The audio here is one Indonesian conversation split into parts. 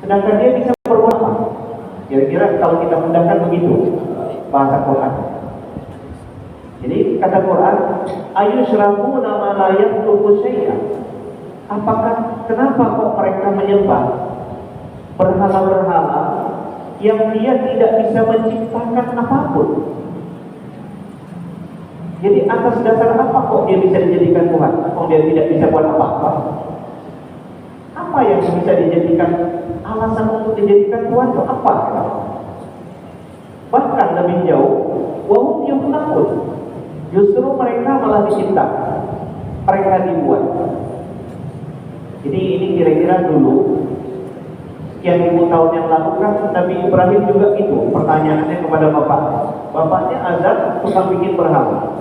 Sedangkan dia bisa berbuat apa? Kira-kira kalau kita undangkan begitu bahasa Quran. Jadi kata Quran, ayusyrabuna ma la yakhluqu syai'an. Apakah kenapa kok mereka menyembah berhala-berhala yang dia tidak bisa menciptakan apapun? Jadi atas dasar apa kok dia bisa dijadikan Tuhan? Kok dia tidak bisa buat apa-apa? Apa yang bisa dijadikan alasan untuk dijadikan Tuhan itu apa? Bahkan lebih jauh, wahum yukhlaqun. Justru mereka malah diciptakan, mereka dibuat. Jadi ini kira-kira dulu sekian ribu tahun yang lalu kan Nabi Ibrahim juga itu pertanyaannya kepada bapaknya azab tukang bikin berhala.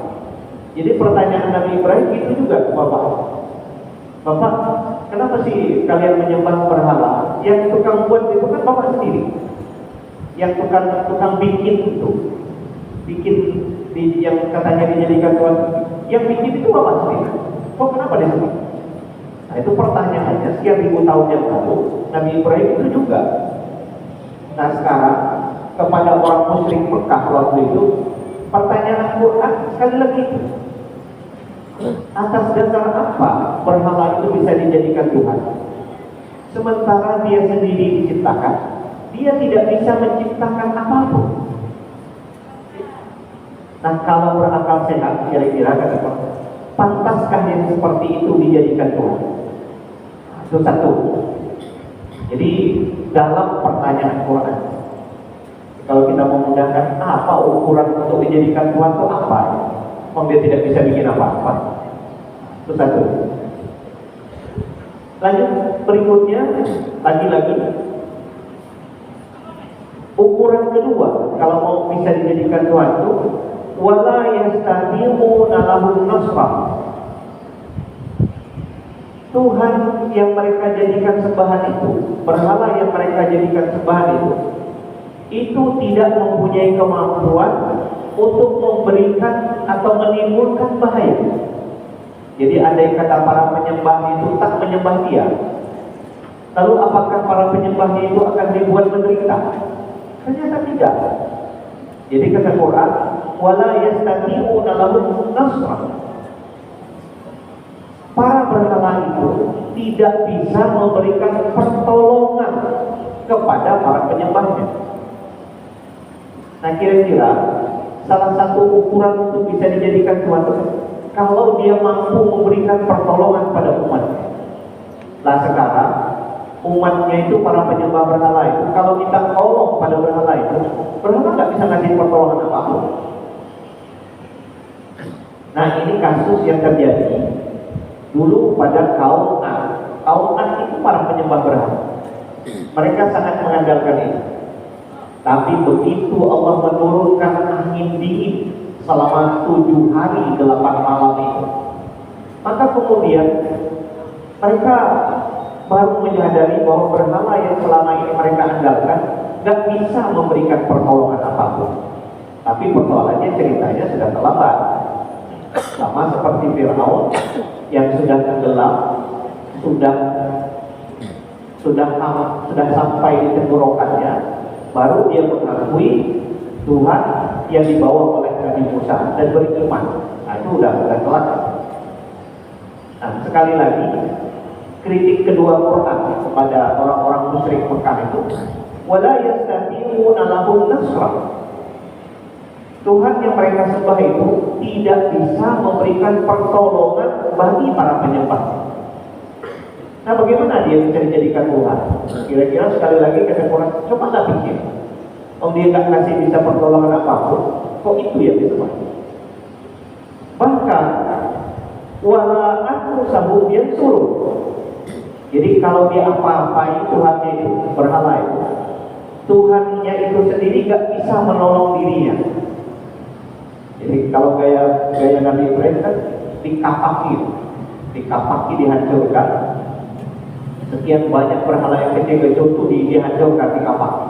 Jadi pertanyaan Nabi Ibrahim itu juga ke bapak, kenapa sih kalian menyembah berhala? Yang tukang buat itu kan bapak sendiri, yang tukang bikin itu, yang katanya dijadikan Tuhan, yang bikin itu bapak sendiri. Kok kenapa disebut? Nah itu pertanyaannya sekian ribu tahun yang lalu Nabi Ibrahim itu juga. Nah sekarang kepada orang musyrik Mekah waktu itu pertanyaan Quran sekali lagi, atas dasar apa berhala itu bisa dijadikan Tuhan? Sementara dia sendiri diciptakan, dia tidak bisa menciptakan apapun. Nah kalau berakal sehat, kira-kira kata, pantaskah yang seperti itu dijadikan Tuhan? Nah, itu satu. Jadi dalam pertanyaan Quran, kalau kita mau menggunakan apa ukuran untuk dijadikan Tuhan itu apa? Dia tidak bisa bikin apa-apa. Itu satu. Lanjut berikutnya, lagi-lagi ukuran kedua kalau mau bisa dijadikan Tuhan itu wala yastadiquna lahum nasra. Tuhan yang mereka jadikan sembahan itu, berhala yang mereka jadikan sembahan itu tidak mempunyai kemampuan untuk memberikan atau menimbulkan bahaya. Jadi ada yang kata para penyembah itu tak menyembah dia. Lalu apakah para penyembahnya itu akan dibuat menderita? Ternyata tidak. Jadi kata Quran, wala yastati'una lahum nasra. Para berhala itu tidak bisa memberikan pertolongan kepada para penyembahnya. Nah kira-kira salah satu ukuran untuk bisa dijadikan Tuhan kalau dia mampu memberikan pertolongan pada umatnya. Nah sekarang umatnya itu para penyembah berhala itu kalau minta tolong pada berhala itu, berhala nggak bisa ngasih pertolongan apapun. Nah ini kasus yang terjadi dulu pada kaum Ad. Kaum Ad itu para penyembah berhala. Mereka sangat mengandalkan itu. Tapi begitu Allah menurunkan angin dingin selama 7 hari 8 malam itu, maka kemudian mereka baru menyadari bahwa berhala yang selama ini mereka andalkan gak bisa memberikan pertolongan apapun. Tapi persoalannya ceritanya sudah terlambat. Sama seperti Fir'aun yang sudah tenggelam, sudah sampai di tenggorokannya, baru dia mengakui Tuhan yang dibawa oleh Nabi Musa dan beriman. Nah itu udah telat. Nah sekali lagi kritik kedua Quran kepada orang-orang musyrik Mekah itu, wala yastati'una lahum nasra. Tuhan yang mereka sembah itu tidak bisa memberikan pertolongan bagi para penyembah. Nah bagaimana dia bisa dijadikan Tuhan? Kira-kira sekali lagi kata Quran, coba pikir. Om dia nggak kasih bisa pertolongan apapun, kok itu yang disembah? Bahkan wala aku sabu yang suruh. Jadi kalau dia apa-apain Tuhannya itu, berhala itu, Tuhannya itu sendiri nggak bisa menolong dirinya. Jadi kalau gaya Nabi Ibrahim kan dikapaki, dihancurkan. Sekian banyak berhala yang kecil-kecil itu dihancurkan, dikapaki.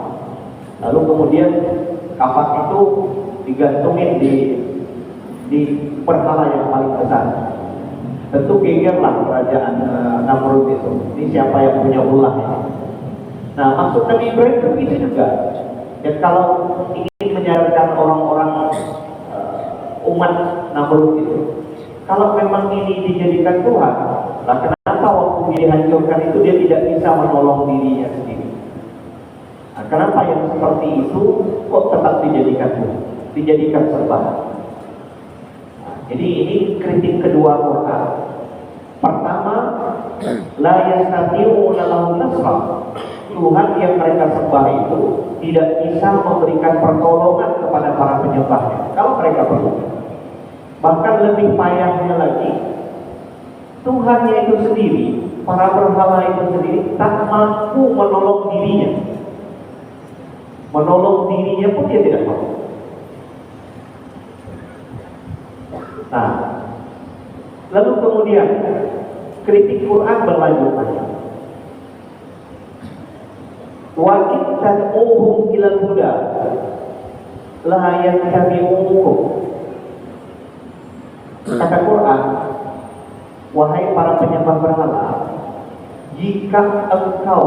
Lalu kemudian kapak itu digantungin di berhala yang paling besar. Tentu gegerlah kerajaan Namrud itu. Ini siapa yang punya ulah ini? Nah, maksud Nabi Ibrahim itu juga. Ya, kalau ingin menyarankan orang-orang umat Namrud itu, kalau memang ini dijadikan Tuhan, lah kenapa waktu dihancurkan itu dia tidak bisa menolong dirinya sendiri? Nah, kenapa yang seperti itu kok tetap dijadikan Tuhan, dijadikan sembahan? Nah, jadi ini kritik kedua Quran. Pertama, la yastati'una lahum nasra. Tuhan yang mereka sembah itu tidak bisa memberikan pertolongan kepada para penyembahnya kalau mereka perlu. Bahkan lebih payahnya lagi, Tuhannya itu sendiri, para berhala itu sendiri tak mampu menolong dirinya. Menolong dirinya pun dia tidak mampu. Nah, lalu kemudian kritik Quran berlanjut lagi. Wa in tad'uhum ilal huda la yattabi'ukum. Kata Quran, wahai para penyembah berhala, jika engkau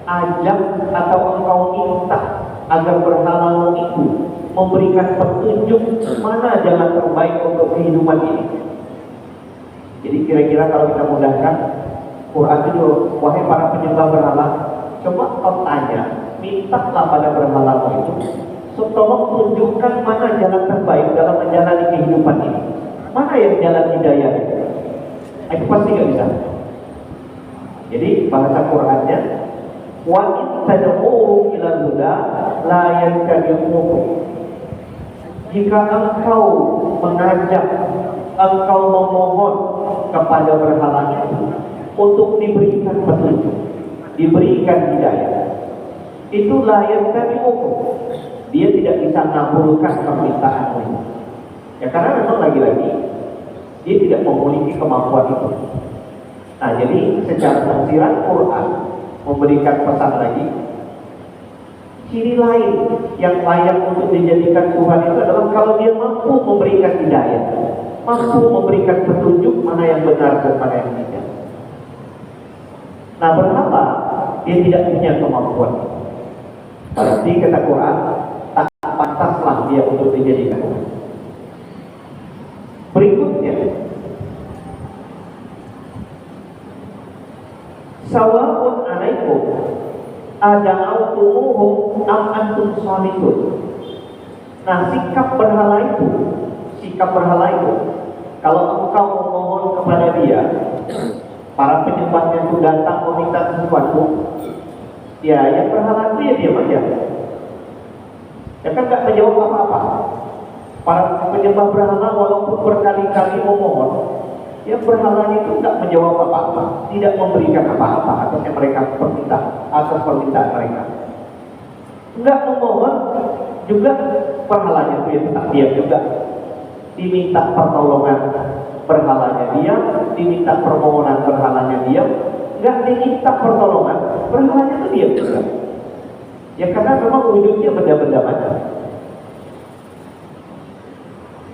ajak atau engkau minta agar berhala itu memberikan petunjuk mana jalan terbaik untuk kehidupan ini. Jadi kira-kira kalau kita mudahkan, Quran itu, wahai para penyembah berhala, coba kau tanya, mintalah pada berhala itu, tolong tunjukkan mana jalan terbaik dalam menjalani kehidupan ini. Mana yang jalan hidayah? Itu pasti nggak bisa. Jadi bahasa Qurannya, wa in tad'uhum ilal huda la yattabi'ukum. Jika engkau mengajak, engkau memohon kepada berhalanya untuk diberikan petunjuk, diberikan hidayah, itu la yattabi'ukum. Dia tidak bisa mengabulkan permintaanmu. Ya karena memang lagi-lagi dia tidak memiliki kemampuan itu. Nah, jadi secara tafsiran Quran memberikan pesan lagi, ciri lain yang layak untuk dijadikan Tuhan itu adalah kalau dia mampu memberikan hidayah, mampu memberikan petunjuk mana yang benar dan mana yang tidak. Nah, berhala dia tidak punya kemampuan. Berarti kata Quran, tak pantaslah dia untuk dijadikan Tuhan. Berikutnya, sawa'un 'alaikum ada'awtumuhum am antum shalitun. Nah, sikap berhala itu, kalau engkau memohon kepada dia, para penyembahnya itu datang meminta sesuatu, ya yang berhala itu ya diam aja. Ya kan gak menjawab apa-apa. Para penyembah berhala walaupun berkali-kali memohon, ya berhalanya itu tidak menjawab apa-apa, tidak memberikan apa-apa atas yang mereka atas permintaan mereka. Enggak memohon juga berhalanya itu ya tetap diam juga. Diminta pertolongan berhalanya diam, diminta permohonan berhalanya diam, enggak diminta pertolongan berhalanya itu diam juga. Ya karena memang wujudnya benda-benda macam.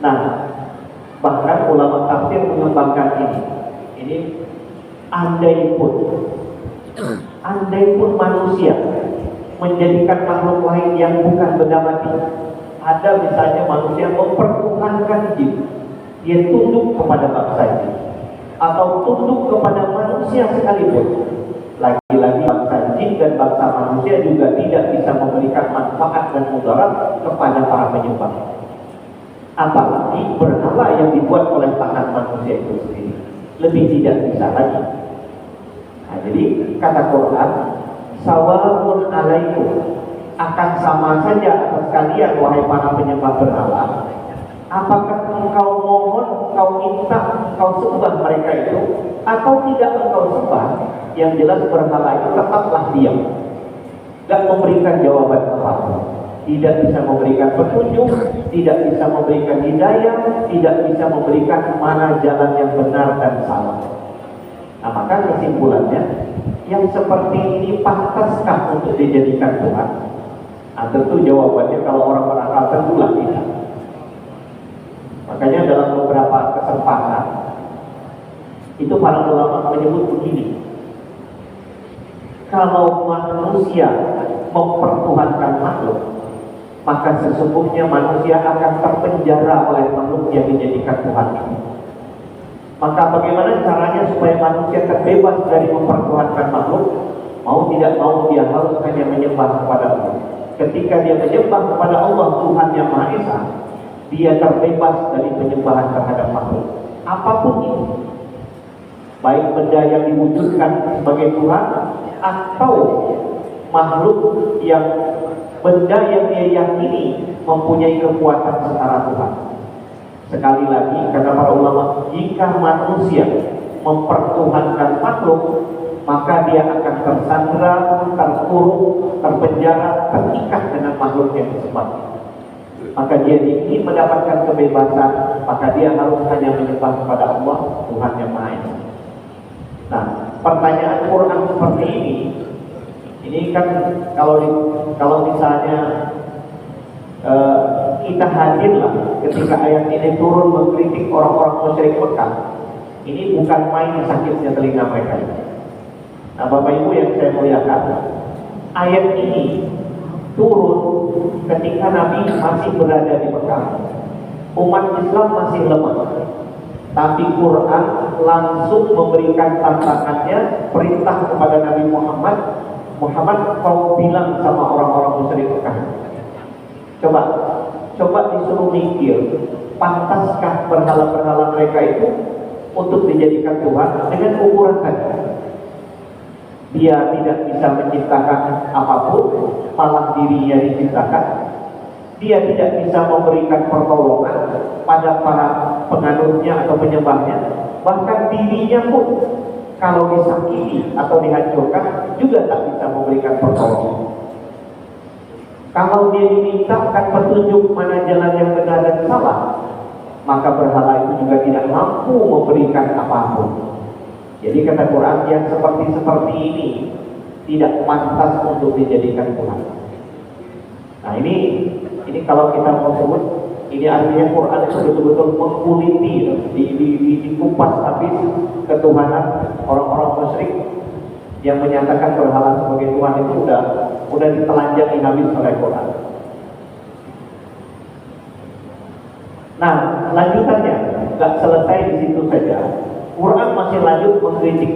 Nah, bahkan ulama tafsir mengembangkan ini andai pun manusia menjadikan makhluk lain yang bukan benda mati. Ada misalnya manusia mempertuhankan jin, dia tunduk kepada bangsa jin, atau tunduk kepada manusia sekalipun. Lagi-lagi bangsa jin dan bangsa manusia juga tidak bisa memberikan manfaat dan mudarat kepada para penyembah. Apalagi berhala yang dibuat oleh tangan manusia itu sendiri, lebih tidak bisa lagi. Nah, jadi kata Quran, sawa'un 'alaikum, akan sama saja atas kalian wahai para penyembah berhala, apakah engkau mohon, engkau minta, engkau sembah mereka itu atau tidak engkau sembah. Yang jelas berhala itu tetaplah diam, gak memberikan jawaban apa-apa, tidak bisa memberikan petunjuk, tidak bisa memberikan hidayah, tidak bisa memberikan mana jalan yang benar dan salah. Nah, maka kesimpulannya, yang seperti ini pantaskah untuk dijadikan Tuhan? Nah, tentu jawabannya kalau orang berakal tentulah tidak. Makanya dalam beberapa kesempatan itu para ulama menyebut begini, kalau manusia mempertuhankan makhluk, maka sesungguhnya manusia akan terpenjara oleh makhluk yang dijadikan Tuhan ini. Maka bagaimana caranya supaya manusia terbebas dari mempertuhankan makhluk? Mau tidak mau dia harus hanya menyembah kepada Allah. Ketika dia menyembah kepada Allah Tuhan yang Maha Esa, dia terbebas dari penyembahan terhadap makhluk apapun itu, baik benda yang diwujudkan sebagai Tuhan atau makhluk yang benda yang dia yakini mempunyai kekuatan setara Tuhan. Sekali lagi kata para ulama, jika manusia mempertuhankan makhluk, maka dia akan tersandra, terkurung, terpenjara, terikat dengan makhluk yang disembah. Maka dia ingin mendapatkan kebebasan, maka dia harus hanya menyembah kepada Allah, Tuhan yang Maha Esa. Nah, pertanyaan Quran seperti ini kan kalau misalnya kita hadirlah ketika ayat ini turun mengkritik orang-orang musyrik Mekah, ini bukan main sakitnya telinga mereka. Nah, Bapak Ibu yang saya muliakan, ayat ini turun ketika Nabi masih berada di Mekah. Umat Islam masih lemah. Tapi Quran langsung memberikan tantangannya, perintah kepada Nabi Muhammad, kau bilang sama orang-orang musyrik Mekah. Coba disuruh mikir, pantaskah berhala-berhala mereka itu untuk dijadikan Tuhan dengan ukuran tadi? Dia tidak bisa menciptakan apapun, malah dirinya diciptakan. Dia tidak bisa memberikan pertolongan pada para penganutnya atau penyembahnya. Bahkan dirinya pun kalau disakiti atau dihancurkan juga tak bisa memberikan pertolongan. Kalau dia dimintakan petunjuk mana jalan yang benar dan salah, maka berhala itu juga tidak mampu memberikan apapun. Jadi kata Quran, yang seperti ini tidak pantas untuk dijadikan Tuhan. Nah ini kalau kita mau sebut, ini artinya Quran itu betul-betul mengkuliti, dikupas habis ketuhanan orang-orang musyrik yang menyatakan berhala sebagai Tuhan itu udah ditelanjangi habis oleh Quran. Nah, lanjutannya nggak selesai di situ saja. Quran masih lanjut mengkritik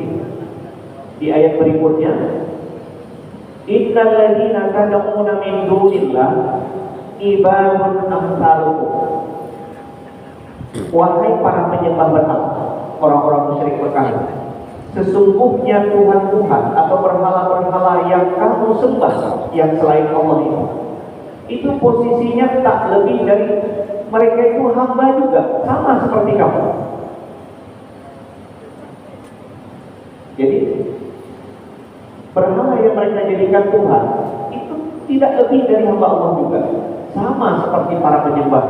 di ayat berikutnya. Innal ladzina tad'una min dunillah ibadun amsalukum. Wahai para penyembah berhala, orang-orang musyrik Mekah, sesungguhnya Tuhan-Tuhan atau berhala-berhala yang kamu sembah yang selain Allah itu posisinya tak lebih dari mereka itu hamba juga, sama seperti kamu. Jadi berhala yang mereka jadikan Tuhan itu tidak lebih dari hamba Allah juga, sama seperti para penyembah.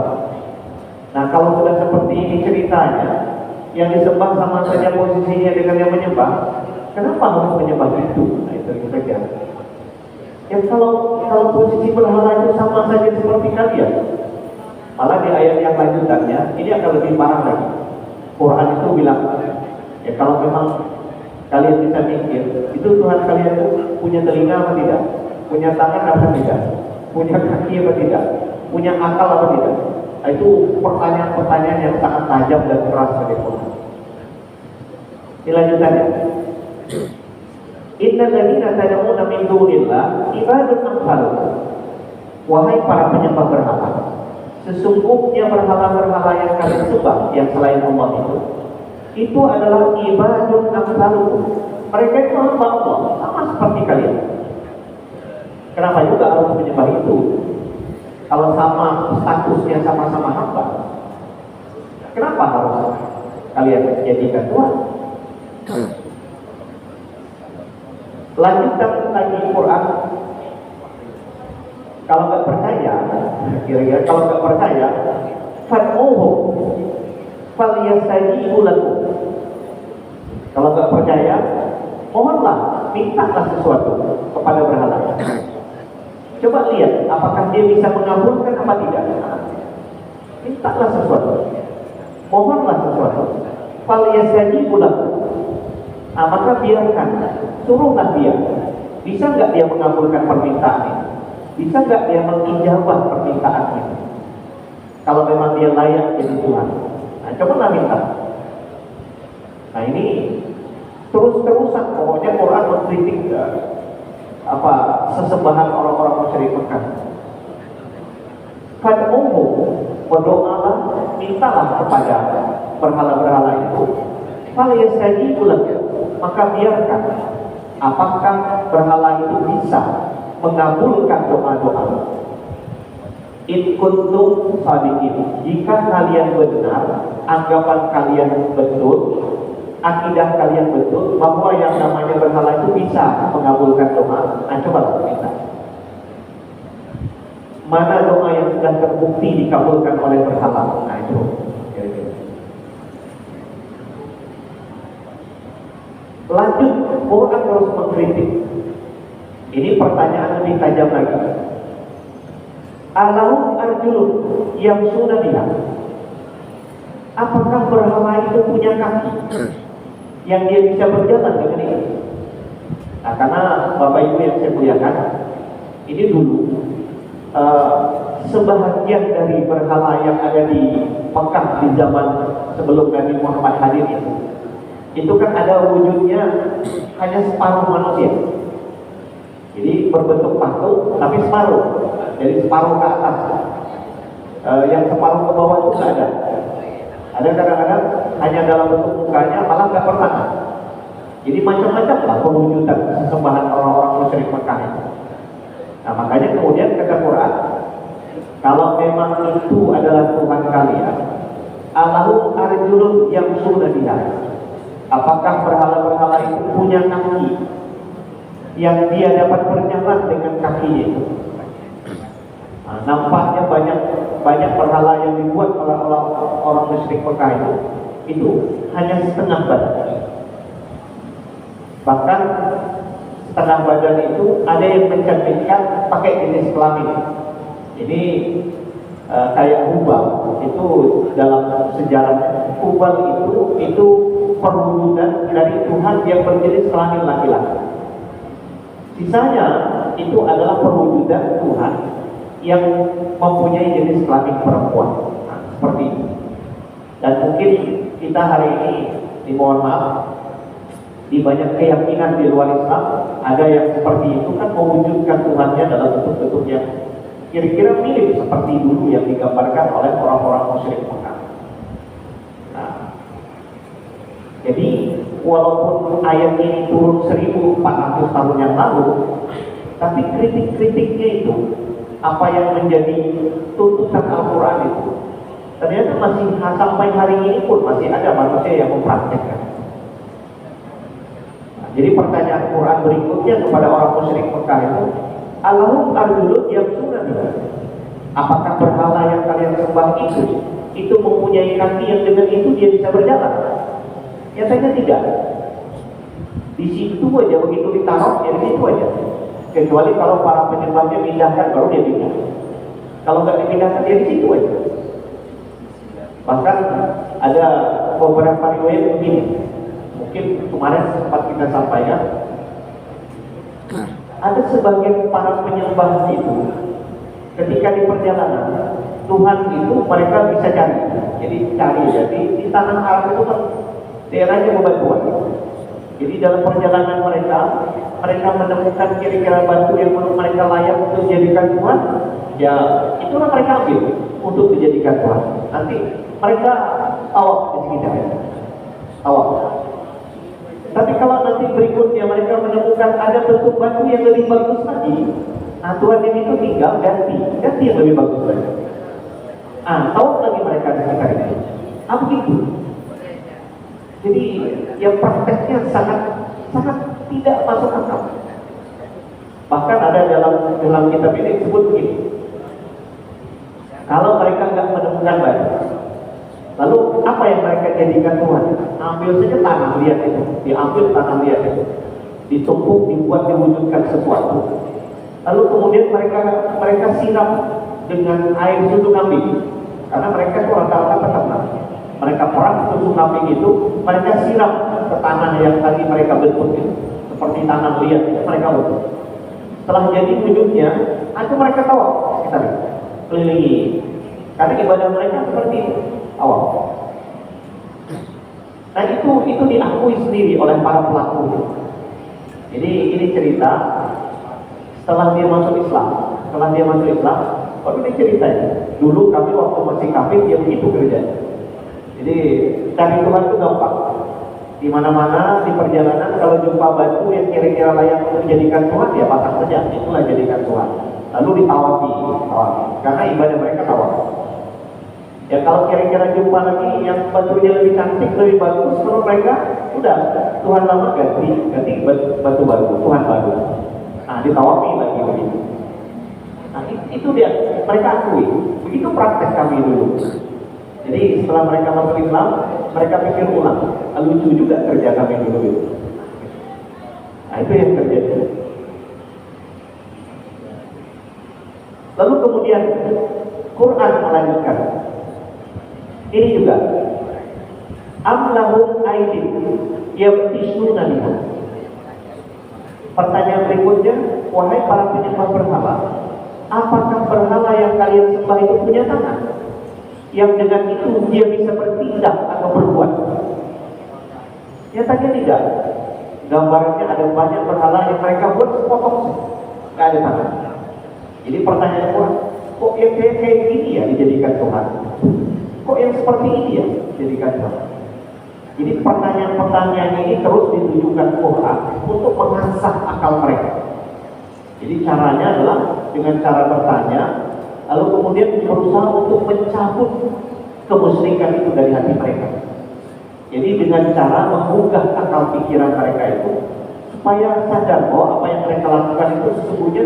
Nah, kalau sudah seperti ini ceritanya, yang disembah sama saja posisinya dengan yang menyembah, kenapa harus menyembah itu? Nah, itu saja. Ya kalau posisi berhala itu sama saja seperti kalian, malah di ayat yang lanjutannya ini akan lebih parah lagi. Quran itu bilang, ya kalau memang kalian bisa mikir, itu Tuhan kalian itu punya telinga apa tidak? Punya tangan apa tidak? Punya kaki apa tidak? Punya akal apa tidak? Nah, itu pertanyaan-pertanyaan yang sangat tajam dan keras dari Quran. Ini lanjutannya. Innal ladzina tad'una min dunillah ibadun amsalukum. Wahai para penyembah berhala, sesungguhnya berhala-berhala yang kalian sembah yang selain Allah itu adalah ibadun amsalukum. Mereka itu hamba Allah, sama seperti kalian. Kenapa juga harus menyembah itu? Kalau sama statusnya sama-sama hamba, kenapa harus kalian jadikan Tuhan? Lanjutkan lagi Quran. Kalau nggak percaya, kira-kira kalau nggak percaya, fad'uhum falyastajibu lakum. Kalau nggak percaya, mohonlah, mintalah sesuatu kepada berhala. Coba lihat, apakah dia bisa mengabulkan apa tidak. Mintalah sesuatu, mohonlah sesuatu. Falyastajibu lakum. Nah, maka biarkan, suruhlah dia Bisa nggak dia mengabulkan permintaan itu? Bisa nggak dia mengijabah permintaan itu? Kalau memang dia layak jadi Tuhan. Nah, cobalah minta. Nah ini terus-terusan pokoknya Quran mengkritik sesembahan orang-orang musyrik Mekah. Fad'uhu, berdoalah, mintalah kepada berhala-berhala itu. Fal yastajibu lak, maka biarkan apakah berhala itu bisa mengabulkan doa-doa. In kuntum shadiqin, jika kalian benar, anggapan kalian betul, akidah kalian betul bahwa yang namanya berhala itu bisa mengabulkan doa. Nah, coba kita. Mana doa yang sudah terbukti dikabulkan oleh berhala? Nah, itu kira-kira. Lanjut, Quran terus mengkritik. Ini pertanyaan lebih tajam lagi. Alahum arjulun yang sunnah dia. Apakah berhala itu punya kaki yang dia bisa berjalan dengan ini? Nah, karena Bapak Ibu yang saya muliakan, ini dulu sebahagian dari berhala yang ada di Mekah di zaman sebelum Nabi Muhammad hadir itu kan ada wujudnya hanya separuh manusia. Jadi berbentuk patung tapi separuh, jadi separuh ke atas, yang separuh ke bawah itu nggak ada. Ada kadang-kadang hanya dalam bentuk mukanya, malah nggak bertangan. Jadi macam-macam lah pewujudan sesembahan orang-orang musyrik Mekah itu. Nah makanya kemudian kata Quran, kalau memang itu adalah Tuhan kalian, Allahu arjulun yang sudah dia. Apakah berhala-berhala itu punya kaki yang dia dapat berjalan dengan kakinya itu? Nah, nampaknya banyak berhala yang dibuat oleh orang musyrik Mekah itu hanya setengah badan. Bahkan setengah badan itu ada yang mencantikkan pakai jenis kelamin. Ini kayak hubal. Itu dalam sejarahnya hubal itu perwujudan dari Tuhan yang berjenis kelamin laki-laki. Sisanya itu adalah perwujudan Tuhan yang mempunyai jenis kelamin perempuan. Nah, seperti itu. Dan mungkin kita hari ini dimohon maaf, di banyak keyakinan di luar Islam ada yang seperti itu kan mewujudkan Tuhannya dalam bentuk-bentuk yang kira-kira mirip seperti dulu yang digambarkan oleh orang-orang musyrik Mekah. Nah, jadi walaupun ayat ini turun 1400 tahun yang lalu, tapi kritik-kritiknya itu, apa yang menjadi tuntutan Al-Quran itu, ternyata masih sampai hari ini pun masih ada manusia yang mempraktekkan. Nah, jadi pertanyaan Quran berikutnya kepada orang musyrik Mekah itu, Allahum arjulun yang sunnah. Apakah berhala yang kalian sembah itu mempunyai kaki yang dengan itu dia bisa berjalan? Nyatanya tidak. Di situ aja, begitu ditaruh ya di situ aja. Kecuali kalau para penyembahnya pindahkan baru dia pindah. Kalau nggak dipindahkan dia di situ aja. Bahkan ada beberapa riwayat begini. Mungkin kemarin sempat kita sampaikan. Ada sebagian para penyembah itu ketika di perjalanan Tuhan itu mereka bisa cari. Jadi cari ya di tanah Arab itu kan daerahnya bebatuan. Jadi dalam perjalanan mereka menemukan kira-kira batu yang menurut mereka layak untuk dijadikan Tuhan, ya itulah mereka ambil untuk dijadikan Tuhan. Nanti mereka tawaf di sekitarnya, tawaf. Tapi kalau nanti berikutnya mereka menemukan ada bentuk batu yang lebih bagus lagi, nah Tuhan ini itu tinggal ganti yang lebih bagus lagi. Tawaf lagi mereka di sekitar itu. Begitu. Jadi yang prakteknya sangat tidak masuk akal. Bahkan ada dalam kitab ini disebut begini. Kalau mereka nggak menemukan batu, lalu apa yang mereka jadikan Tuhan? Ambil saja tanah liat itu, diambil tanah liat itu, ditumpuk, dibuat, diwujudkan sesuatu. Lalu kemudian mereka siram dengan air susu kambing, karena mereka itu rata-rata peternak. Mereka perah susu kambing itu, mereka siram ke tanah yang tadi mereka bentuk itu, seperti tanah liat itu mereka bentuk. Setelah jadi wujudnya, itu mereka tawaf. Kita lihat, kelilingi. Karena ibadah mereka seperti itu, awal. Nah itu diakui sendiri oleh para pelaku. Jadi ini cerita setelah dia masuk Islam. Oh ini ceritanya. Dulu kami waktu masih kafir dia begitu kerja. Jadi cari Tuhan itu gampang. Di mana-mana di perjalanan kalau jumpa batu yang kira-kira layak untuk dijadikan Tuhan, ya pasang saja, itulah jadikan Tuhan. Lalu ditawafi. Karena ibadah mereka tawaf. Ya kalau kira-kira jumpa lagi yang batunya lebih cantik, lebih bagus, kalau mereka udah Tuhan lama ganti batu baru, Tuhan baru. Nah ditawafi lagi begitu. Nah itu dia mereka akui. Begitu praktek kami dulu. Jadi setelah mereka masuk Islam, mereka pikir ulang. Lucu juga kerja kami dulu itu. Nah itu yang terjadi. Lalu kemudian Quran melanjutkan. Ini juga. Am lahum aydin yabtisuna biha. Pertanyaan berikutnya, wahai para penyembah berhala, apakah berhala yang kalian sembah itu punya tangan? Yang dengan itu dia bisa bertindak atau berbuat? Nyatanya tidak. Gambarnya ada banyak berhala yang mereka buat sepotong, nggak ada tangan. Jadi pertanyaan Quran, kok yang kayak gini ya dijadikan Tuhan? Kok yang seperti ini ya dijadikan Tuhan? Jadi pertanyaan-pertanyaan ini terus ditujukan Quran untuk mengasah akal mereka. Jadi caranya adalah dengan cara bertanya, lalu kemudian berusaha untuk mencabut kemusyrikan itu dari hati mereka. Jadi dengan cara menggugah akal pikiran mereka itu supaya sadar bahwa apa yang mereka lakukan itu sesungguhnya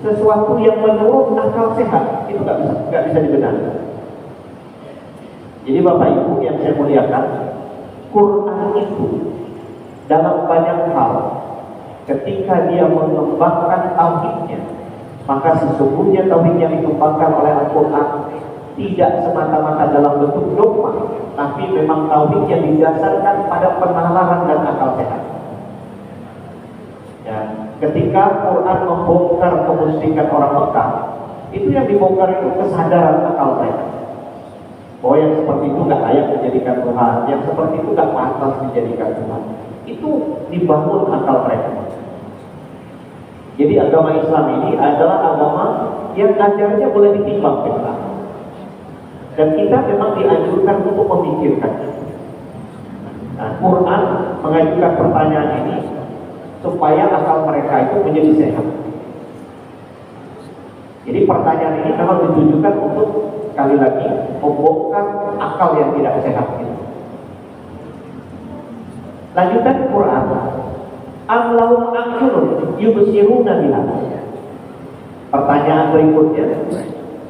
sesuatu yang menurut akal sehat, itu nggak bisa dibenarkan. Jadi Bapak Ibu yang saya muliakan, Quran itu dalam banyak hal ketika dia mengembangkan tauhidnya, maka sesungguhnya tauhid yang dikembangkan oleh Al-Quran tidak semata-mata dalam bentuk dogma, tapi memang tauhid yang didasarkan pada penalaran dan akal sehat. Ya, ketika Quran membongkar kemusyrikan orang Mekah, itu yang dibongkar itu kesadaran akal mereka. Bahwa yang seperti itu nggak layak dijadikan Tuhan, yang seperti itu nggak pantas dijadikan Tuhan. Itu dibangun akal mereka. Jadi agama Islam ini adalah agama yang ajarnya boleh ditimbang kita. Dan kita memang dianjurkan untuk memikirkan. Nah, Quran mengajukan pertanyaan ini supaya akal mereka itu menjadi sehat. Jadi pertanyaan ini memang ditujukan untuk sekali lagi membongkar akal yang tidak sehat itu. Lanjutan Quran, am lahum a'yunun yubsiruna biha. Pertanyaan berikutnya,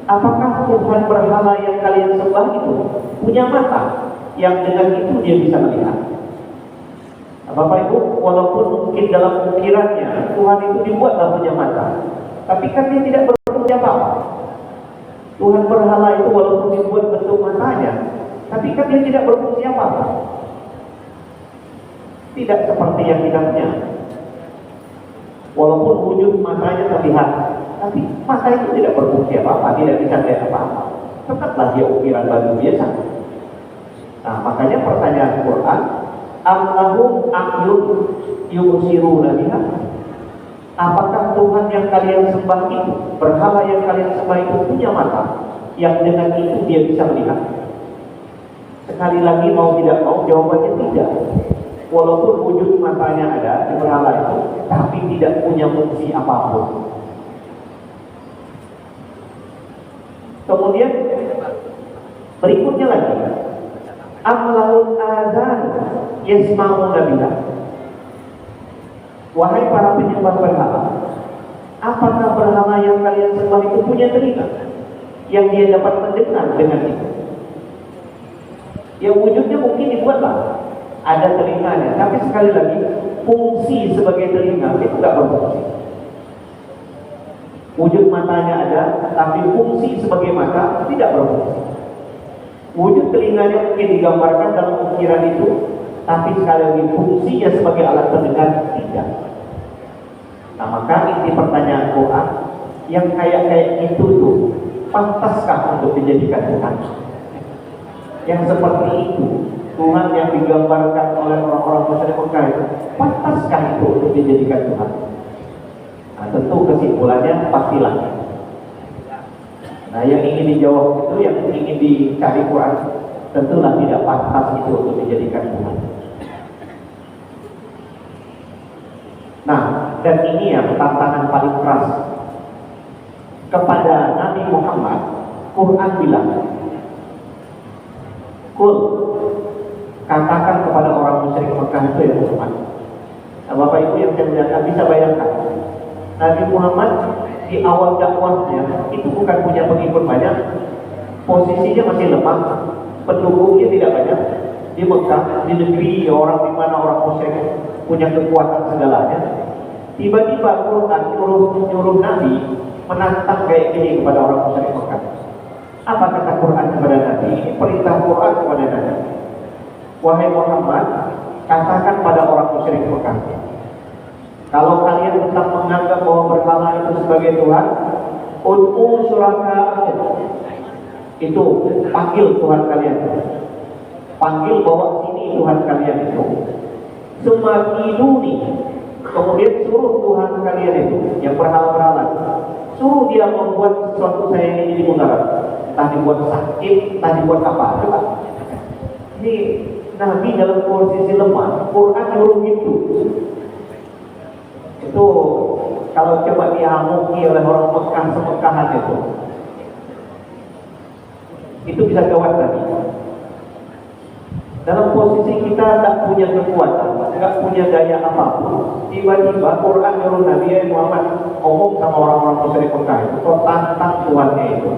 apakah Tuhan berhala yang kalian sembah itu punya mata yang dengan itu dia bisa melihat? Bapak Ibu, walaupun mungkin dalam pikirannya Tuhan itu dibuatlah punya mata, tapi kan dia tidak berfungsi apa-apa. Tuhan berhala itu walaupun dibuat bentuk matanya, tapi kan dia tidak berfungsi apa-apa. Tidak seperti yang kita punya. Walaupun wujud matanya terlihat, tapi mata itu tidak berfungsi apa-apa, tidak bisa lihat apa-apa. Tetaplah dia ukiran batu biasa. Nah, makanya pertanyaan Quran, am lahum a'yun yubsiruna biha. Apakah Tuhan yang kalian sembah itu, berhala yang kalian sembah itu punya mata yang dengan itu dia bisa melihat? Sekali lagi mau tidak mau jawabannya tidak. Walaupun wujud matanya ada di berhala itu, tapi tidak punya fungsi apapun. Kemudian berikutnya lagi, am lahum adzan yasma'una biha. Wahai para penyembah berhala, apakah berhala yang kalian sembah itu punya telinga yang dia dapat mendengar dengan itu? Ya wujudnya mungkin dibuatlah ada telinganya, tapi sekali lagi fungsi sebagai telinga itu tidak berfungsi. Wujud matanya ada, tapi fungsi sebagai mata tidak berfungsi. Wujud telinganya mungkin digambarkan dalam ukiran itu, tapi sekali lagi fungsinya sebagai alat pendengar tidak. Nah maka inti pertanyaan Quran yang kayak itu tuh pantaskah untuk dijadikan Tuhan? Yang seperti itu Tuhan yang digambarkan oleh orang-orang musyrik Mekah itu pantaskah itu untuk dijadikan Tuhan? Nah tentu kesimpulannya pastilah. Nah yang ingin dijawab itu, yang ingin dicari Quran, tentulah tidak pantas itu untuk dijadikan Tuhan. Nah, dan ini yang tantangan paling keras kepada Nabi Muhammad. Quran bilang, "Qul," katakan kepada orang musyrik Mekah itu ya Muhammad. Nah, Bapak Ibu yang saya muliakan, bisa bayangkan Nabi Muhammad di awal dakwahnya itu bukan punya pengikut banyak, posisinya masih lemah, pendukungnya tidak banyak di Mekah, di negeri orang di mana orang musyrik punya kekuatan segalanya. Tiba-tiba Quran nyuruh Nabi menantang kayak gini kepada orang musyrik Mekah. Apa kata Quran kepada Nabi? Ini perintah Quran kepada Nabi. "Wahai Muhammad, katakan pada orang musyrik Mekah, kalau kalian tetap menganggap bahwa berhala itu sebagai Tuhan, ud'u syuraka'akum." Itu panggil Tuhan kalian. Panggil bahwa sini Tuhan kalian itu. "Sumakiduni." Kemudian suruh Tuhan kalian itu yang berhala-berhala, suruh dia membuat sesuatu saya ini jadi mudarat. Entah dibuat sakit, entah dibuat apa. Coba. Ini Nabi dalam posisi lemah, Quran nyuruh gitu. Itu kalau coba diamuki oleh orang Mekah semekahan itu bisa gawat tadi. Dalam posisi kita tak punya kekuatan, tak punya daya apapun, tiba-tiba Quran nyuruh Nabi Muhammad ngomong sama orang-orang musyrik Mekah itu, kau tantang Tuhannya itu,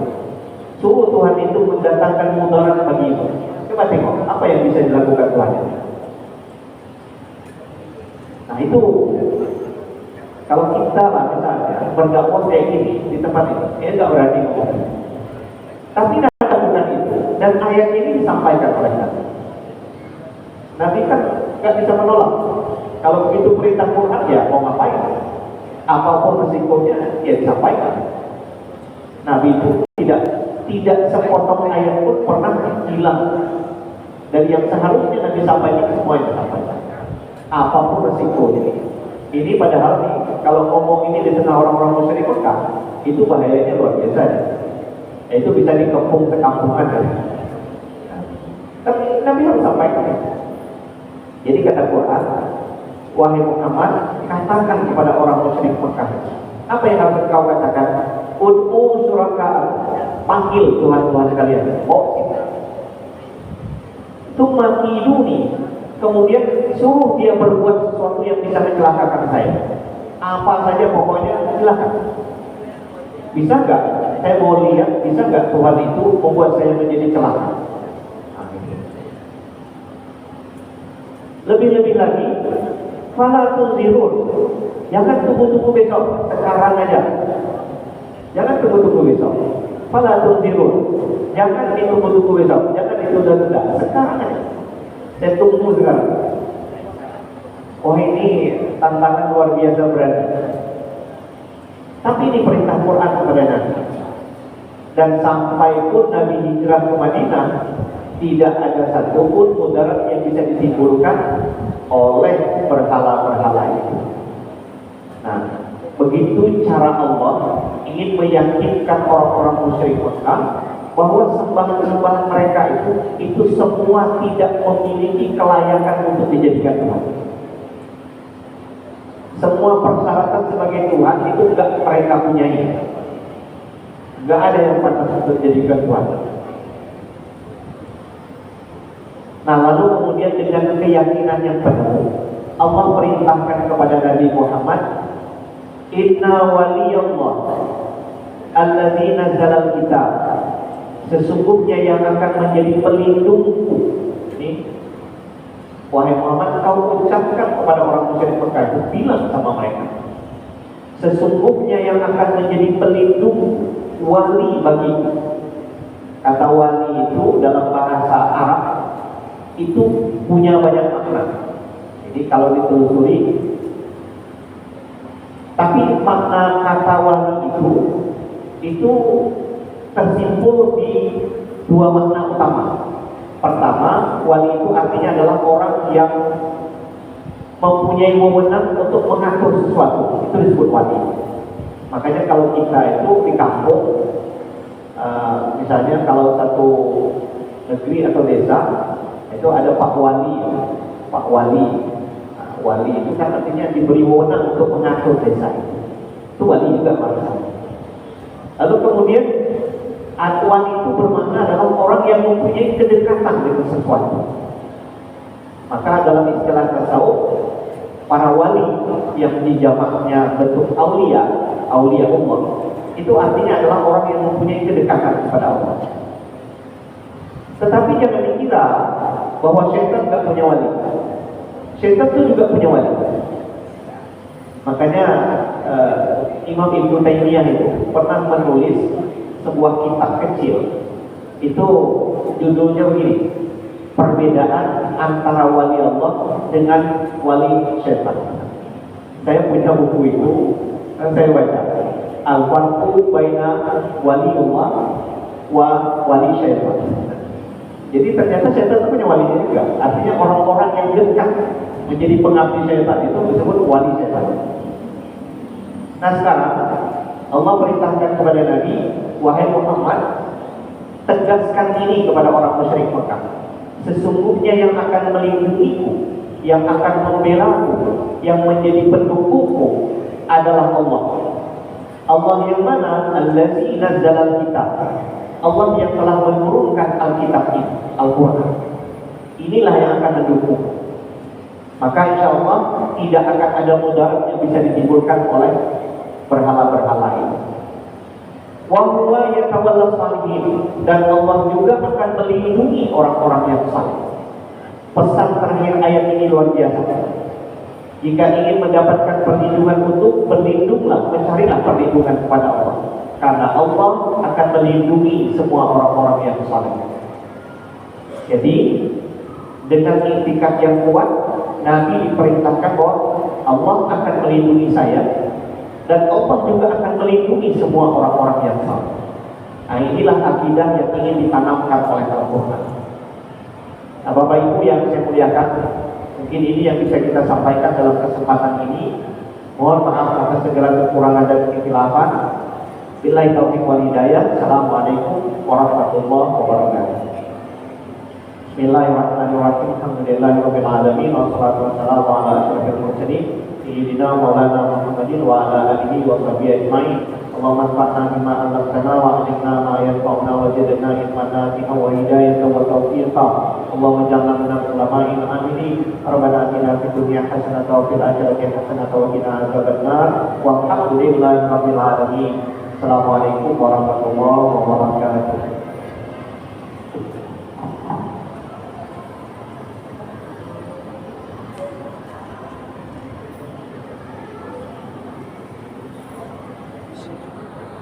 suruh Tuhan itu mendatangkan mudarat bagi itu. Coba tengok apa yang bisa dilakukan Tuhan. Nah itu kalau kita lah misalnya berdakwah kayak gini di tempat ini, nggak berani ngomong. Tapi kata bukan itu, dan ayat ini disampaikan oleh Nabi. Nabi kan nggak bisa menolak. Kalau begitu perintah Quran ya mau ngapain? Apapun resikonya ya disampaikan. Nabi itu tidak sepotong ayat pun pernah hilang dari yang seharusnya Nabi sampaikan, semua yang disampaikan. Apapun resikonya. Ini padahal nih, kalau ngomong ini di tengah orang-orang musyrik Mekah, itu bahayanya luar biasa. Itu bisa dikepung sekampungan. Tapi Nabi harus sampaikan. Jadi kata Quran, "Wahai Muhammad, katakan kepada orang musyrik Mekah." Apa yang harus kau katakan? "Ud'u syuraka'akum." Panggil Tuhan-Tuhan kalian. Oh, "Tumakiduni." Kemudian suruh dia berbuat sesuatu yang bisa mencelakakan saya. Apa saja pokoknya silakan. Bisa nggak? Saya mau lihat, bisa nggak Tuhan itu membuat saya menjadi celaka? Lebih-lebih lagi, fala tunzirun. Jangan tunggu-tunggu besok, sekarang aja. Jangan tunggu-tunggu besok. Fala tunzirun. Jangan ditunggu-tunggu besok, jangan ditunda-tunda. Sekarang aja. Saya tunggu sekarang. Oh ini tantangan luar biasa berarti. Tapi ini perintah Quran kepada Nabi. Dan sampai pun Nabi hijrah ke Madinah, tidak ada satupun mudarat yang bisa ditimbulkan oleh berhala-berhala itu. Nah, begitu cara Allah ingin meyakinkan orang-orang musyrik Mekah bahwa sembahan-sembahan mereka itu semua tidak memiliki kelayakan untuk dijadikan Tuhan. Semua persyaratan sebagai Tuhan itu enggak mereka punyai. Enggak ada yang pantas untuk dijadikan Tuhan. Nah, lalu kemudian dengan keyakinan yang penuh, Allah perintahkan kepada Nabi Muhammad, "Inna waliyallah alladzi nazzalal kitab." Sesungguhnya yang akan menjadi pelindungku. Ini, wahai Muhammad, kau ucapkan kepada orang musyrik Mekah itu, bilang sama mereka, sesungguhnya yang akan menjadi pelindung, wali bagiku. Kata wali itu dalam bahasa Arab itu punya banyak makna. Jadi kalau ditelusuri, Tapi makna kata wali itu tersimpul di dua makna utama. Pertama, wali itu artinya adalah orang yang mempunyai wewenang untuk mengatur sesuatu, itu disebut wali. Makanya kalau kita itu di kampung, misalnya kalau satu negeri atau desa itu ada Pak Wali, Pak Wali. Nah, wali itu kan artinya diberi wewenang untuk mengatur desa itu wali juga maksudnya. Lalu kemudian wali itu bermakna adalah orang yang mempunyai kedekatan dengan sesuatu. Maka dalam istilah tasawuf, para wali yang dijamaknya bentuk aulia Allah, itu artinya adalah orang yang mempunyai kedekatan kepada Allah. Tetapi jangan dikira bahwa syaitan tidak punya wali. Syaitan itu juga punya wali. Makanya Imam Ibnu Taimiyah itu pernah menulis sebuah kitab kecil. Itu judulnya begini: Perbedaan antara wali Allah dengan wali syaitan. Saya punya buku itu dan saya baca Al-Farqu Baina Wali Allah wa Wali Syaitan. Jadi ternyata syaitan itu punya walinya juga. Artinya orang-orang yang dekat menjadi pengabdi syaitan itu disebut wali syaitan. Nah sekarang Allah perintahkan kepada Nabi, wahai Muhammad, tegaskan ini kepada orang musyrik Mekah. Sesungguhnya yang akan melindungiku, yang akan membelaku, yang menjadi pendukungku adalah Allah. Allah yang mana? Allazi nazzalal kitab. Allah yang telah menurunkan Alkitab ini, Al-Quran. Inilah yang akan mendukung. Maka insya Allah tidak akan ada mudarat yang bisa ditimbulkan oleh berhala-berhala ini. Wa huwa yatawalla shalihin, dan Allah juga akan melindungi orang-orang yang saleh. Pesan terakhir ayat ini luar biasa. Jika ingin mendapatkan perlindungan berlindunglah, mencarilah perlindungan kepada Allah. Karena Allah akan melindungi semua orang-orang yang saleh. Jadi dengan iktikad yang kuat, Nabi diperintahkan bahwa Allah akan melindungi saya, dan Allah juga akan melindungi semua orang-orang yang saleh. Nah inilah akidah yang ingin ditanamkan oleh Al-Quran. Nah Bapak Ibu yang saya muliakan, mungkin ini yang bisa kita sampaikan dalam kesempatan ini. Mohon maaf atas segala kekurangan dan kekhilafan. Billahi taufiq wal hidayah. Assalamualaikum warahmatullahi wabarakatuh. Bismillahirrahmanirrahim. Alhamdulillahirabbil alamin, wassalatu wassalamu ala asyrofil mursalin sayyidina maulana Muhammadin wa ala alihi wa sahbihi ajmain. Allahumma anfa'na bima 'allamtana wa 'allimna ma yanfa'una wa zidna ilman nafi'an wa hidayatan wa tawfiqan. Allahumma ij'alna minal ulama'il 'amilin. Rabbana atina fid dunya hasanatan wa fil akhirati hasanatan wa qina adzabannar. Walhamdulillahi rabbil alamin. Assalamualaikum warahmatullahi wabarakatuh.